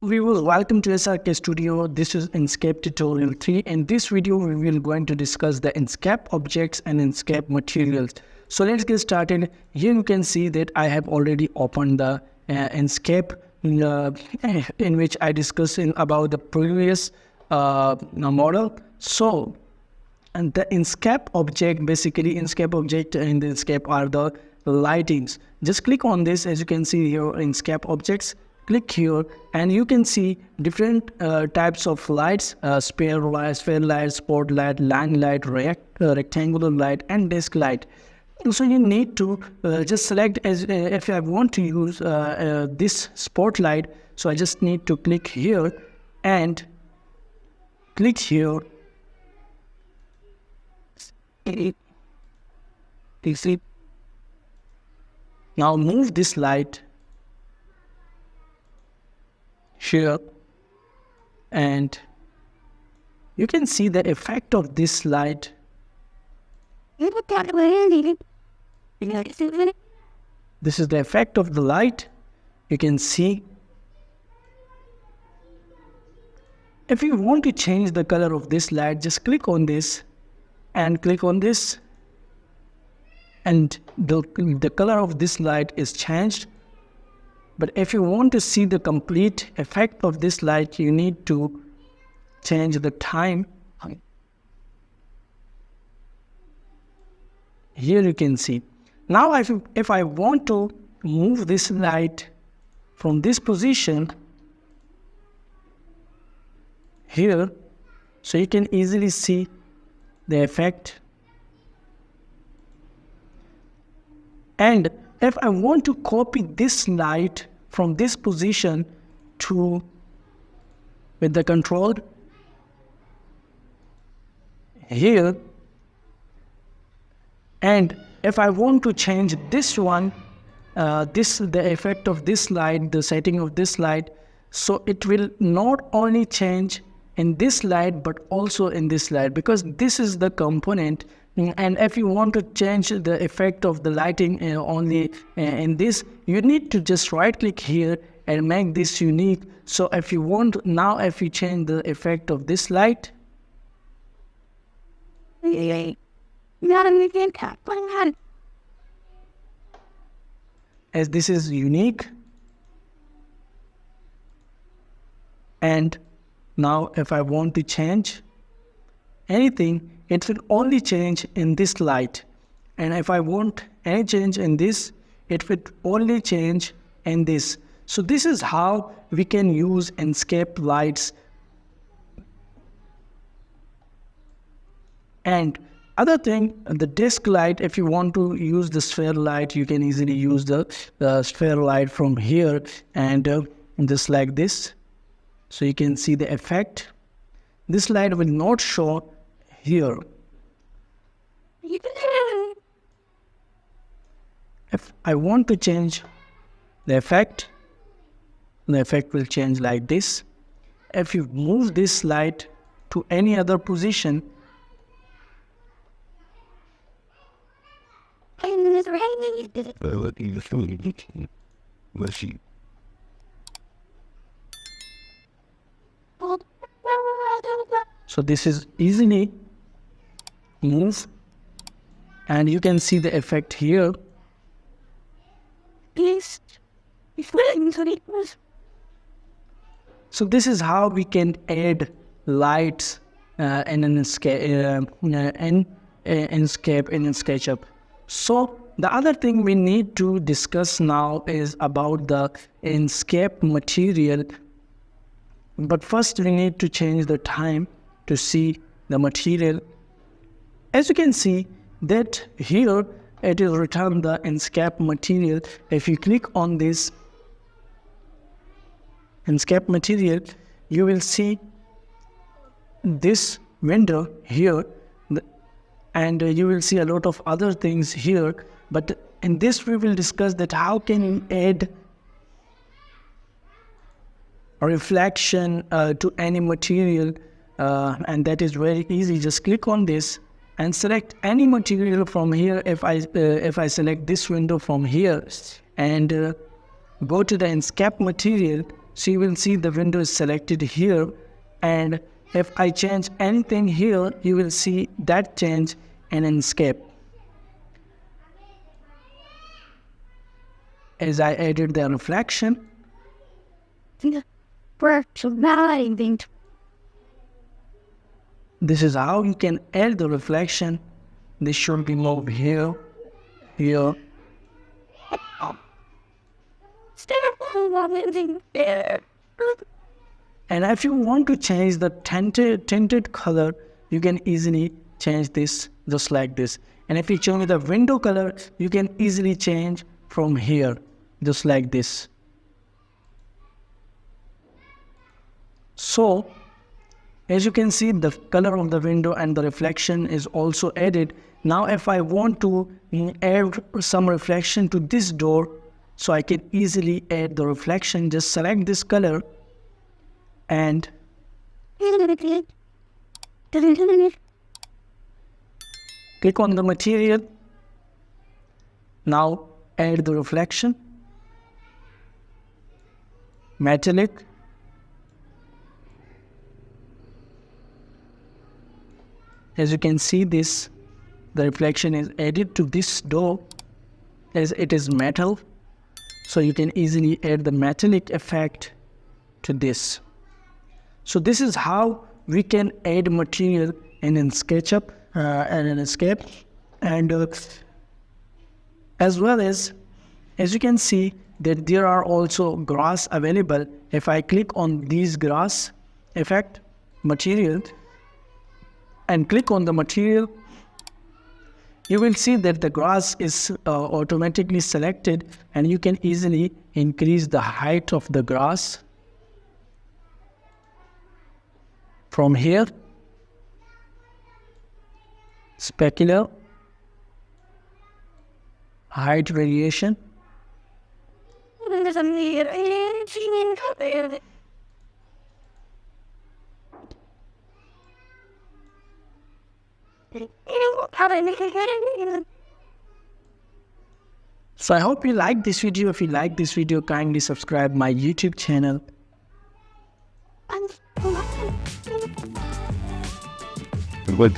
Viewers, welcome to SRK Studio. This is Enscape tutorial 3. In this video, we will going to discuss the Enscape objects and Enscape materials. So let's get started. Here you can see that I have already opened the Enscape in which I discussed about the previous model. So, and the Enscape object, basically Enscape object and the Enscape are the lightings. Just click on this. As you can see here, Enscape objects. Click here and you can see different types of lights, sphere light, spotlight, line light, rectangular light and desk light. So you need to just select as if I want to use this spotlight. So I just need to click here and click here. Now move this light here and you can see the effect of this light. This is the effect of the light. You can see. If you want to change the color of this light, just click on this and click on this and the color of this light is changed. But if you want to see the complete effect of this light, you need to change the time. Here you can see. Now if I want to move this light from this position here, so you can easily see the effect. And if I want to copy this light from this position to with the control here, and if I want to change this one, the effect of this light, the setting of this light, so it will not only change in this light but also in this light, because this is the component. And if you want to change the effect of the lighting only in this, you need to just right click here and make this unique. So if you want, now if you change the effect of this light, as this is unique, and now if I want to change anything, it will only change in this light. And if I want any change in this, it will only change in this. So this is how we can use Enscape lights. And other thing, the desk light, if you want to use the sphere light, you can easily use the sphere light from here and just like this. So you can see the effect. This light will not show here. If I want to change the effect will change like this. If you move this light to any other position, so this is easily move and you can see the effect here. So this is how we can add lights in Enscape in SketchUp. So the other thing we need to discuss now is about the Enscape material. But first we need to change the time to see the material. As you can see that here it is written the Enscape material. If you click on this Enscape material, you will see this window here and you will see a lot of other things here. But in this we will discuss that how can you add a reflection to any material, and that is very easy. Just click on this and select any material from here. If I select this window from here and go to the Enscape material, So you will see the window is selected here, and if I change anything here, you will see that change in Enscape. As I added the reflection, this is how you can add the reflection. This should be moved here, here. And if you want to change the tinted color, you can easily change this just like this. And if you change the window color, you can easily change from here, just like this. So, as you can see, the color of the window and the reflection is also added. Now if I want to add some reflection to this door, so I can easily add the reflection, just select this color and click on the material. Now add the reflection, metallic, as you can see this, the reflection is added to this door as it is metal. So you can easily add the metallic effect to this. So this is how we can add material in SketchUp and in Enscape. And as well as you can see that there are also grass available. If I click on these grass effect material and click on the material, you will see that the grass is automatically selected, and you can easily increase the height of the grass from here. Specular, height variation. So I hope you like this video. If you like this video, kindly subscribe my YouTube channel. Good.